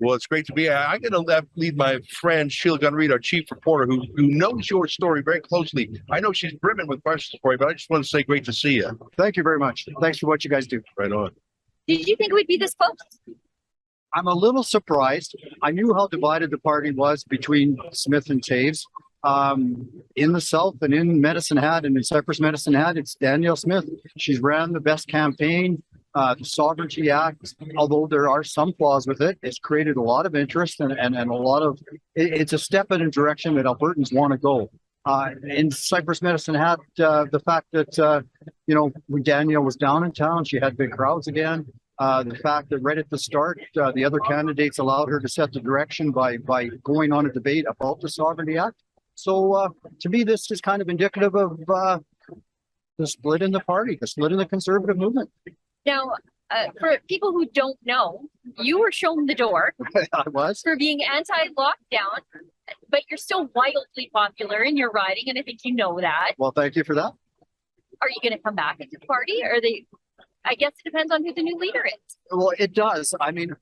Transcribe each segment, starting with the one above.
Well, it's great to be here. I'm going to lead my friend Sheila Gunn-Reid, our chief reporter, who knows your story very closely. I know she's brimming with questions for you, but I just want to say great to see you. Thank you very much. Thanks for what you guys do. Right on. Did you think we'd be this close? I'm a little surprised. I knew how divided the party was between Smith and Taves. In the South and in Medicine Hat and in Cypress Medicine Hat, it's Danielle Smith. She's ran the best campaign. The Sovereignty Act, although there are some flaws with it, it's created a lot of interest and a lot of, it's a step in a direction that Albertans want to go. In Cypress Medicine Hat, the fact that, when Danielle was down in town, she had big crowds again. The fact that right at the start, the other candidates allowed her to set the direction by going on a debate about the Sovereignty Act. So to me, this is kind of indicative of the split in the party, the split in the Conservative movement. Now, for people who don't know, you were shown the door. I was. For being anti-lockdown, but you're still wildly popular in your riding, and I think you know that. Well, thank you for that. Are you going to come back into the party? Or I guess it depends on who the new leader is. Well, it does. I mean,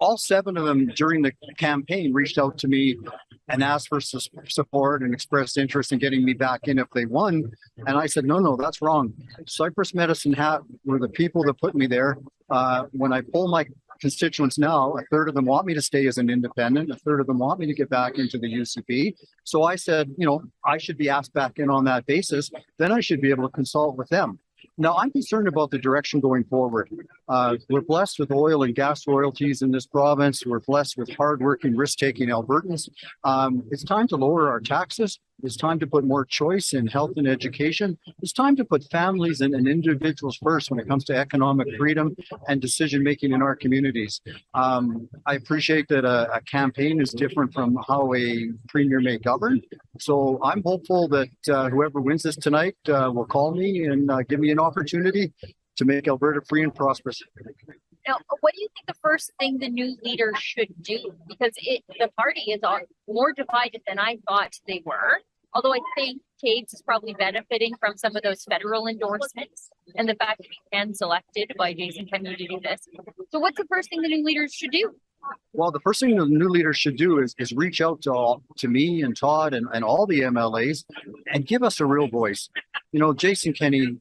all 7 of them during the campaign reached out to me and asked for support and expressed interest in getting me back in if they won. And I said, no, that's wrong. Cypress Medicine Hat were the people that put me there. When I poll my constituents now, a third of them want me to stay as an independent, a third of them want me to get back into the UCP. So I said, I should be asked back in on that basis. Then I should be able to consult with them. Now, I'm concerned about the direction going forward. We're blessed with oil and gas royalties in this province. We're blessed with hardworking, risk-taking Albertans. It's time to lower our taxes. It's time to put more choice in health and education. It's time to put families and individuals first when it comes to economic freedom and decision-making in our communities. I appreciate that a campaign is different from how a premier may govern. So I'm hopeful that whoever wins this tonight will call me and give me an opportunity to make Alberta free and prosperous. Now, what do you think the first thing the new leader should do? Because the party is more divided than I thought they were. Although I think Taves is probably benefiting from some of those federal endorsements and the fact that he was selected by Jason Kenney to do this. So what's the first thing the new leaders should do? Well, the first thing the new leaders should do is reach out to me and Todd and all the MLAs and give us a real voice. Jason Kenney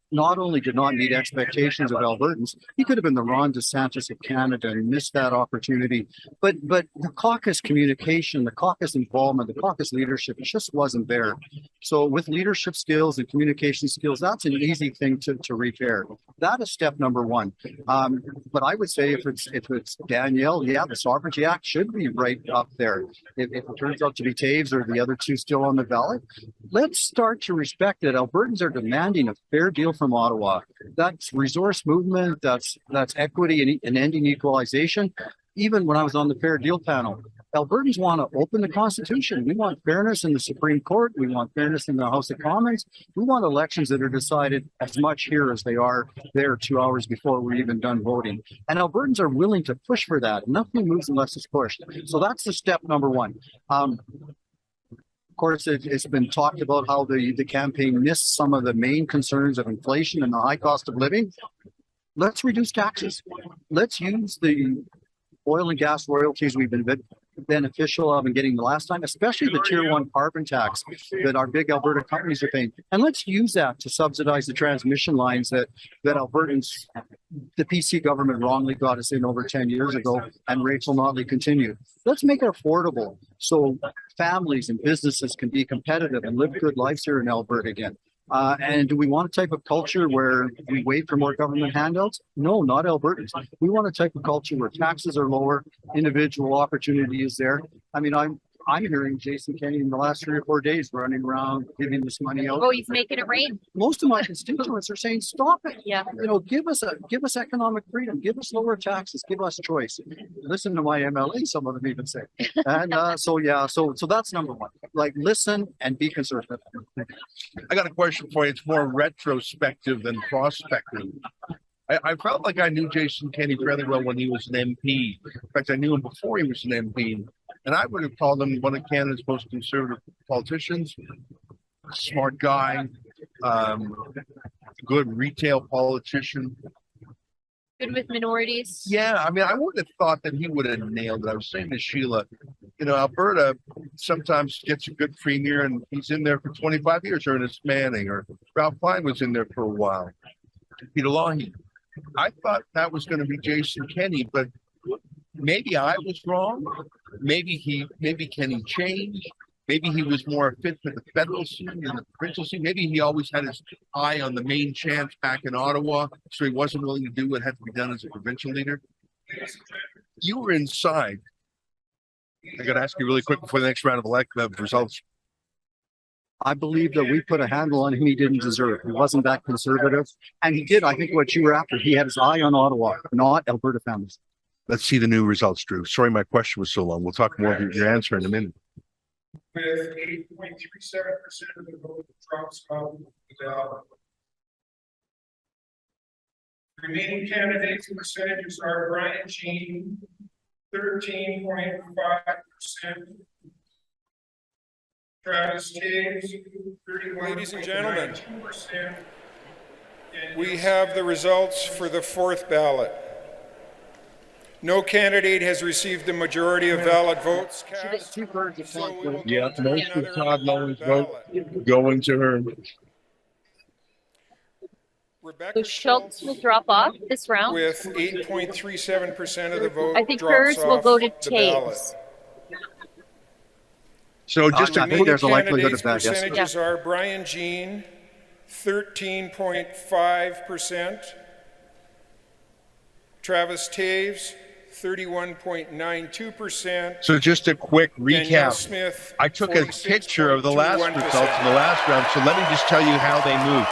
not only did not meet expectations of Albertans, he could have been the Ron DeSantis of Canada and missed that opportunity. But the caucus communication, the caucus involvement, the caucus leadership just wasn't there. So with leadership skills and communication skills, that's an easy thing to repair. That is step number 1. But I would say if it's Danielle, the Sovereignty Act should be right up there. If it turns out to be Taves or the other 2 still on the ballot, let's start to respect that Albertans are demanding a fair deal from Ottawa. That's resource movement, that's equity and ending equalization. Even when I was on the Fair Deal panel, Albertans want to open the Constitution. We want fairness in the Supreme Court. We want fairness in the House of Commons. We want elections that are decided as much here as they are there 2 hours before we're even done voting. And Albertans are willing to push for that. Nothing moves unless it's pushed. So that's the step number 1. Of course, it's been talked about how the campaign missed some of the main concerns of inflation and the high cost of living. Let's reduce taxes. Let's use the oil and gas royalties we've been beneficial of in getting the last time, especially the tier 1 carbon tax that our big Alberta companies are paying. And let's use that to subsidize the transmission lines that Albertans, the PC government wrongly got us in over 10 years ago, and rates will not continue. Let's make it affordable so families and businesses can be competitive and live good lives here in Alberta again. And do we want a type of culture where we wait for more government handouts? No, not Albertans. We want a type of culture where taxes are lower, individual opportunity is there. I mean, I'm hearing Jason Kenney in the last 3 or 4 days running around giving this money out. Oh, he's making it rain. Most of my constituents are saying, stop it. Yeah. Give us economic freedom, give us lower taxes, give us choice. Listen to my MLA, some of them even say. And so that's number 1. Like, listen and be conservative. I got a question for you. It's more retrospective than prospective. I felt like I knew Jason Kenney fairly well when he was an MP. In fact, I knew him before he was an MP. And I would have called him one of Canada's most conservative politicians, smart guy, good retail politician. Good with minorities. Yeah, I mean, I wouldn't have thought that he would have nailed it. I was saying to Sheila, Alberta sometimes gets a good premier, and he's in there for 25 years, or Ernest Manning, or Ralph Klein was in there for a while. Peter Lougheed. I thought that was going to be Jason Kenney, but maybe I was wrong. Maybe Kenney changed. Maybe he was more fit for the federal scene than the provincial scene. Maybe he always had his eye on the main chance back in Ottawa, so he wasn't willing to do what had to be done as a provincial leader. You were inside. I got to ask you really quick before the next round of results. I believe that we put a handle on him he didn't deserve. He wasn't that conservative. And he did, I think, what you were after. He had his eye on Ottawa, not Alberta families. Let's see the new results, Drew. Sorry, my question was so long. We'll talk more of your answer in a minute. With 8.37% of the vote drops out of the ballot. Remaining candidates and percentages are Brian Jean, 13.5%. Travis Taves, 31. Ladies and gentlemen, we have the results for the fourth ballot. No candidate has received the majority of valid votes cast. So we will Yeah, go to most of another Todd Lowen's vote ballot. going to her. Rebecca So Schultz will drop off this round. with 8.37% of the vote. I think drops hers will off go to the ballot. Taves. So just I a think there's a likelihood Candidates' of that, yes. percentages are Brian Jean, 13.5%. Travis Taves, 31.92%. So just a quick Danielle recap. Smith, I took a picture of the last 46.21%. results in the last round. So let me just tell you how they moved.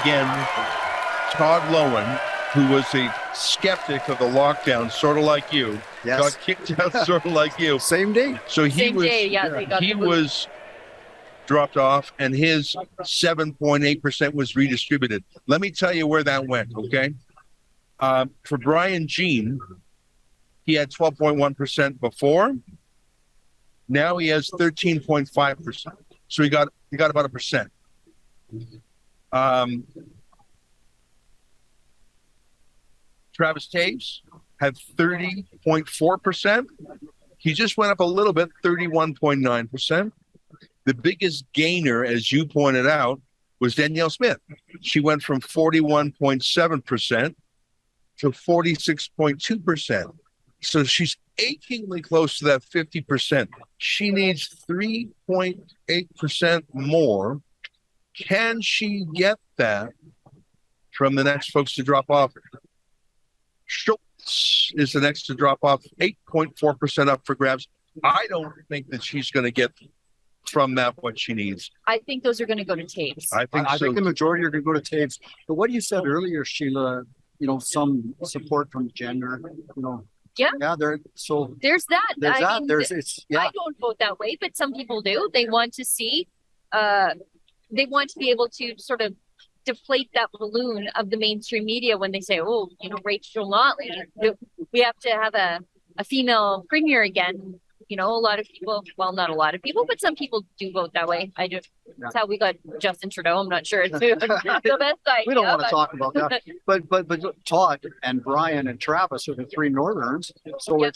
Again, Todd Lowen, who was a skeptic of the lockdown, sort of like you, Yes. got kicked out sort of like you. Same day. So he Same was day, yeah, they got he the boot. was dropped off, and his 7.8% was redistributed. Let me tell you where that went, okay? For Brian Jean, he had 12.1% before. Now he has 13.5%. So he got about a percent. Travis Taves had 30.4%. He just went up a little bit, 31.9%. The biggest gainer, as you pointed out, was Danielle Smith. She went from 41.7% to 46.2%. So she's achingly close to that 50%. She needs 3.8% more. Can she get that from the next folks to drop off? Schultz is the next to drop off, 8.4% up for grabs. I don't think that she's going to get from that what she needs. I think those are going to go to Taves. I think I so. think the majority are going to go to Taves. But what you said earlier, Sheila, some support from gender, Yeah. Yeah, so There's that. there's I that. mean, It's I don't vote that way, but some people do. They want to see, they want to be able to sort of deflate that balloon of the mainstream media when they say, oh, Rachel Notley, we have to have a female premier again. A lot of people, well, not a lot of people, but some people do vote that way. That's how we got Justin Trudeau. I'm not sure it's the best idea. we don't want to talk about that. But Todd and Brian and Travis are the three Northerns. So Yep.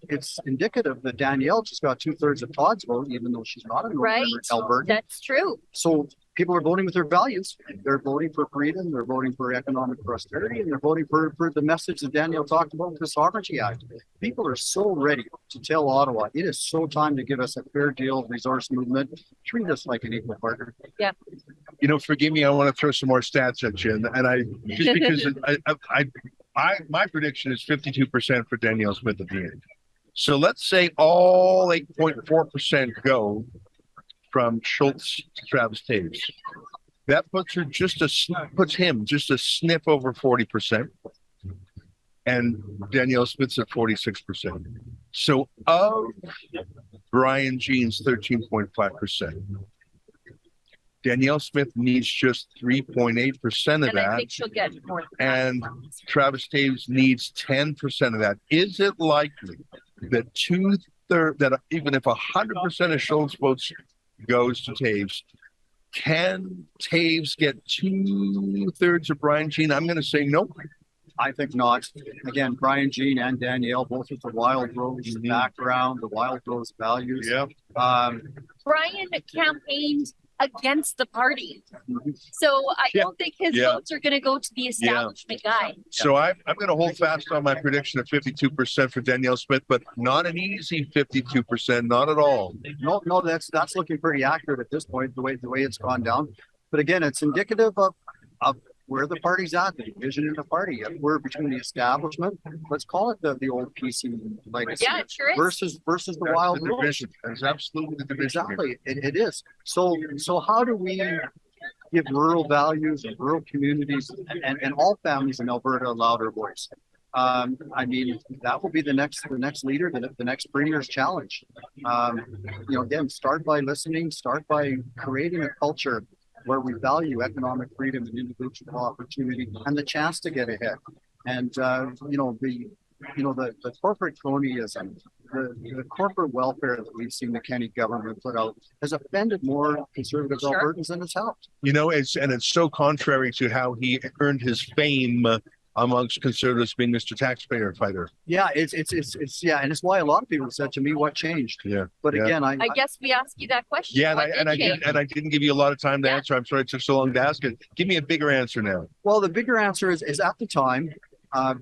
it's indicative that Danielle just got 2/3 of Todd's vote, even though she's not a Northern Right. Alberta. That's true. So people are voting with their values. They're voting for freedom. They're voting for economic prosperity, and they're voting for the message that Danielle talked about with the Sovereignty Act. People are so ready to tell Ottawa, it is so time to give us a fair deal resource movement. Treat us like an equal partner. Forgive me. I want to throw some more stats at you, and I just because my prediction is 52% for Danielle Smith at the end. So let's say all 8.4% go from Schultz to Travis Taves. That puts him just a sniff over 40%, and Danielle Smith's at 46%. So of Brian Jean's 13.5%, Danielle Smith needs just 3.8% of And I that, think she'll get more. and Travis Taves needs 10% of that. Is it likely that that even if 100% of Schultz votes goes to Taves, can Taves get 2/3 of Brian Jean? I'm going to say no. I think not. Again, Brian, Jean, and Danielle, both with the Wild Rose background, the Wild Rose values. Yeah. Brian campaigned against the party. So I don't think his votes are going to go to the establishment guy. So I'm going to hold fast on my prediction of 52% for Danielle Smith, but not an easy 52%, not at all. No, that's looking pretty accurate at this point, the way it's gone down. But again, it's indicative of where the party's at, the division in the party. We're between the establishment, let's call it the old PC legacy. Yeah, it sure is. Versus the That's Wild the Rose. division. That's absolutely the division. Exactly, it is. So how do we give rural values and rural communities and all families in Alberta a louder voice? I mean, that will be the next leader, the next premier's challenge. Again, start by listening, start by creating a culture where we value economic freedom and individual opportunity and the chance to get ahead. And the corporate cronyism, the corporate welfare that we've seen the Kenney government put out has offended more conservative Albertans than it's helped. It's so contrary to how he earned his fame amongst conservatives, being Mr. Taxpayer Fighter. Yeah, it's and it's why a lot of people said to me, "What changed?" Yeah, but again, I guess we asked you that question. Yeah, and I didn't give you a lot of time to answer. I'm sorry it took so long to ask it. Give me a bigger answer now. Well, the bigger answer is at the time.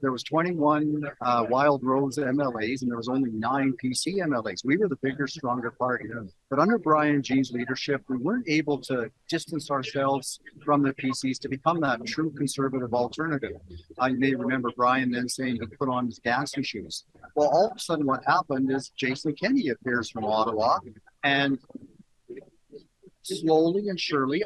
There was 21 Wild Rose MLAs and there was only 9 PC MLAs. We were the bigger, stronger party. But under Brian G's leadership, we weren't able to distance ourselves from the PCs to become that true conservative alternative. You may remember Brian then saying he put on his dancing shoes. Well, all of a sudden what happened is Jason Kenney appears from Ottawa, and slowly and surely,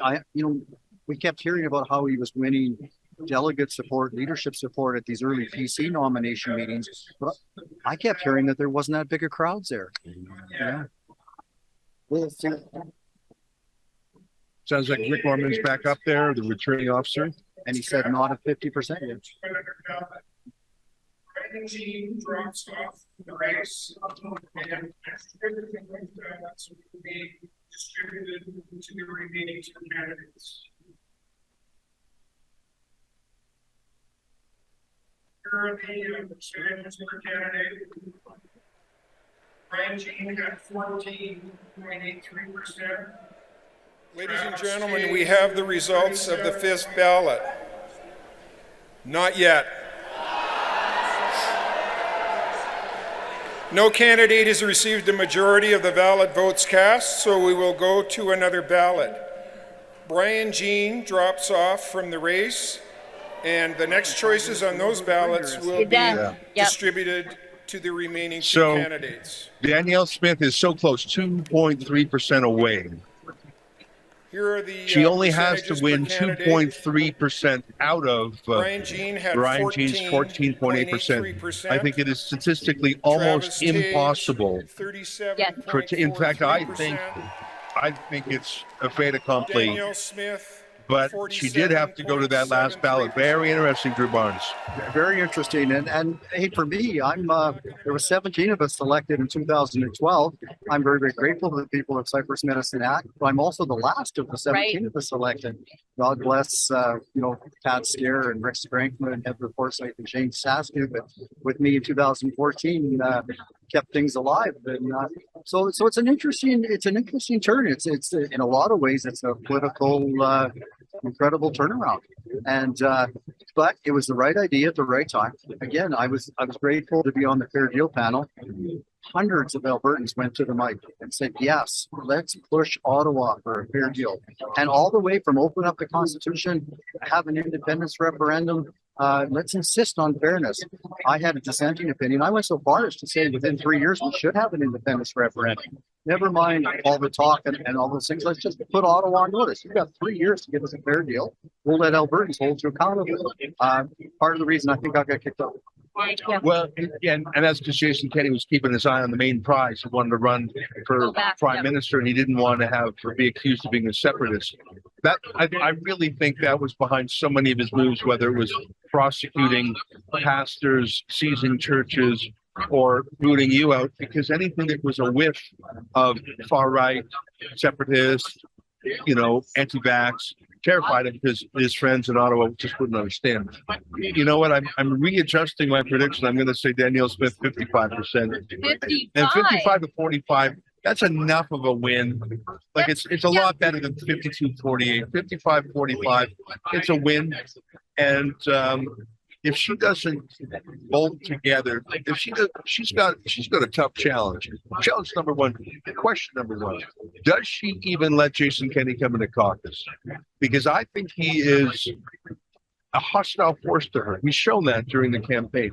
we kept hearing about how he was winning delegate support, leadership support at these early PC nomination meetings, but I kept hearing that there wasn't that big of crowds there. Yeah. We'll see. Sounds like Rick Norman's back up there, the returning officer. And he said not at 50% yet. Brian Jean drops off the race and ballots will be distributed to the remaining 2 candidates. Here are the percentages per candidate. Brian Jean got 14.83%. Ladies and gentlemen, we have the results of the 5th ballot. Not yet. No candidate has received a majority of the valid votes cast, so we will go to another ballot. Brian Jean drops off from the race, and the next choices on those ballots will be distributed to the remaining 2 candidates. Danielle Smith is so close, 2.3% away. Here are the she only has to win 2.3% out of Brian Jean had Brian Jean's 14.8%. I think it is statistically almost impossible. In fact, I think it's a fait accompli. Danielle Smith, but she did have to go to that last ballot. Very interesting, Drew Barnes. Very interesting. And hey, for me, there were 17 of us elected in 2012. I'm very, very grateful to the people of Cypress Medicine Act. But I'm also the last of the 17 of us elected. God bless, Pat Scare and Rick Sprankman and Heather Forsyth and Shane Saskin. But with me in 2014, kept things alive. And so it's an interesting turn. It's in a lot of ways, it's a political, incredible turnaround. And but it was the right idea at the right time. Again, I was grateful to be on the Fair Deal panel. Hundreds of Albertans went to the mic and said, yes, let's push Ottawa for a fair deal. And all the way from open up the Constitution, have an independence referendum, let's insist on fairness. I had a dissenting opinion. I went so far as to say within 3 years, we should have an independence referendum. Never mind all the talk and all those things. Let's just put Ottawa on notice. You've got 3 years to give us a fair deal. We'll let Albertans hold you accountable. Part of the reason I think I got kicked out. Well, and that's because Jason Kenney was keeping his eye on the main prize. He wanted to run for prime minister, and he didn't want to be accused of being a separatist. That I really think that was behind so many of his moves, whether it was prosecuting pastors, seizing churches, or booting you out, because anything that was a whiff of far right, separatist, anti-vax, terrified of his friends in Ottawa just wouldn't understand. You know what? I'm readjusting my prediction. I'm going to say Danielle Smith 55%. 55. And 55 to 45, that's enough of a win. Like it's a lot better than 52-48. 55-45, it's a win. And if she doesn't bolt together, if she does, she's got a tough challenge. Challenge number one, question number one: does she even let Jason Kenney come into caucus? Because I think he is a hostile force to her. He's shown that during the campaign.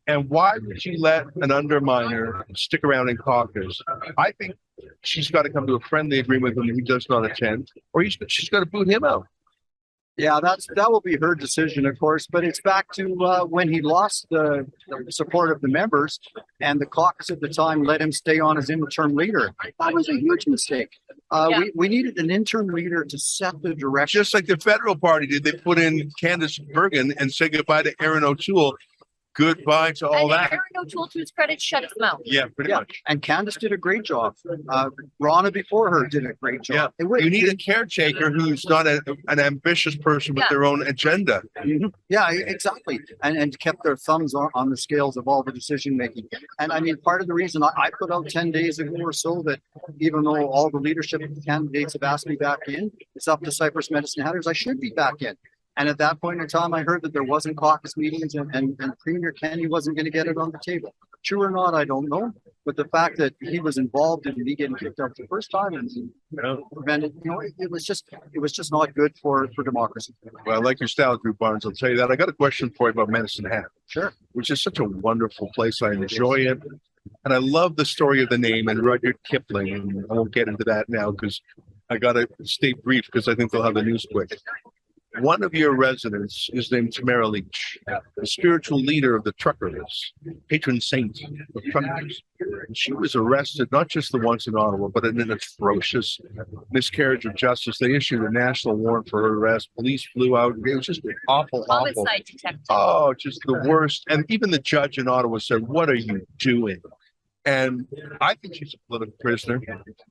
And why would she let an underminer stick around in caucus? I think she's got to come to a friendly agreement with him if he does not attend, or she's got to boot him out. Yeah, that will be her decision, of course, but it's back to when he lost the support of the members and the caucus at the time let him stay on as interim leader. That was a huge mistake. We needed an interim leader to set the direction. Just like the federal party did, they put in Candace Bergen and say goodbye to Aaron O'Toole. Goodbye to all And that. Aaron O'Toole, to his credit, shut his mouth. Yeah, pretty much. And Candace did a great job. Ronna before her did a great job. You need a caretaker who's not an ambitious person with their own agenda. Yeah, exactly. And kept their thumbs on the scales of all the decision making. And I mean, part of the reason I put out 10 days ago or so that even though all the leadership candidates have asked me back in, it's up to Cypress Medicine Hatters, I should be back in. And at that point in time, I heard that there wasn't caucus meetings and Premier Kenney wasn't going to get it on the table. True or not, I don't know. But the fact that he was involved in me getting kicked out the first time and prevented, it was just not good for democracy. Well, like your style, Drew Barnes, I'll tell you that. I got a question for you about Medicine Hat. Sure. Which is such a wonderful place. I enjoy it. And I love the story of the name and Rudyard Kipling. And I won't get into that now because I got to stay brief because I think they'll have the news quick. One of your residents is named Tamara Lich, the spiritual leader of the truckers, patron saint of truckers. And she was arrested, not just the once in Ottawa, but in an atrocious miscarriage of justice. They issued a national warrant for her arrest. Police flew out. It was just awful. Homicide detective. Oh, just the worst. And even the judge in Ottawa said, "What are you doing?" And I think she's a political prisoner.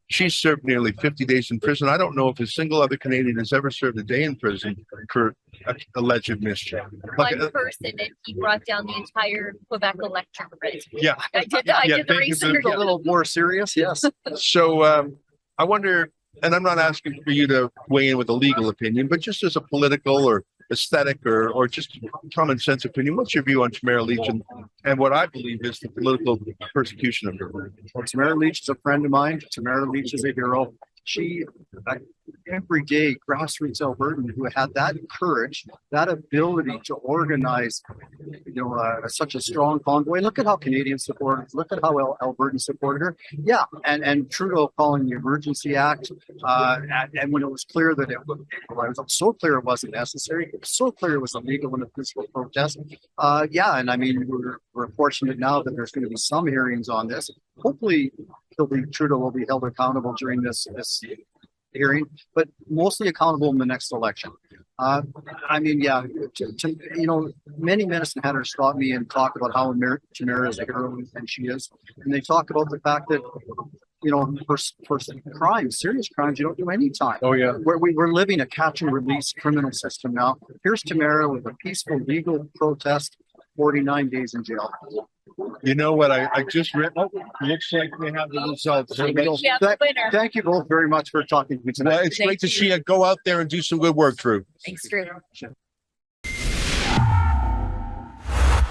She's served nearly 50 days in prison. I don't know if a single other Canadian has ever served a day in prison for alleged mischief. One person, and he brought down the entire Quebec electorate. Yeah. I did the research. A little more serious, yes. So I wonder, and I'm not asking for you to weigh in with a legal opinion, but just as a political or aesthetic or just common sense opinion, what's your view on Tamara Lich and what I believe is the political persecution of her? Well, Tamara Lich is a friend of mine. Tamara Lich is a hero. She, everyday grassroots Albertan who had that courage, that ability to organize, such a strong convoy. Look at how Canadians supported. Look at how Albertans supported her. Yeah, and Trudeau calling the Emergency Act, and when it was clear that it was so clear it wasn't necessary, it was so clear it was illegal in a peaceful protest. And I mean we're fortunate now that there's going to be some hearings on this. Hopefully, Trudeau will be held accountable during this hearing, but mostly accountable in the next election. Many medicine hatters stop me and talk about how Tamara is a hero, and she is. And they talk about the fact that, for crimes, serious crimes, you don't do any time. Oh, yeah. We're living a catch and release criminal system now. Here's Tamara with a peaceful legal protest, 49 days in jail. You know what? I just read. Oh, looks like we have the results. We have the winner. Thank you both very much for talking to me tonight. Well, it's great to see you go out there and do some good work, Drew. Thanks, Drew.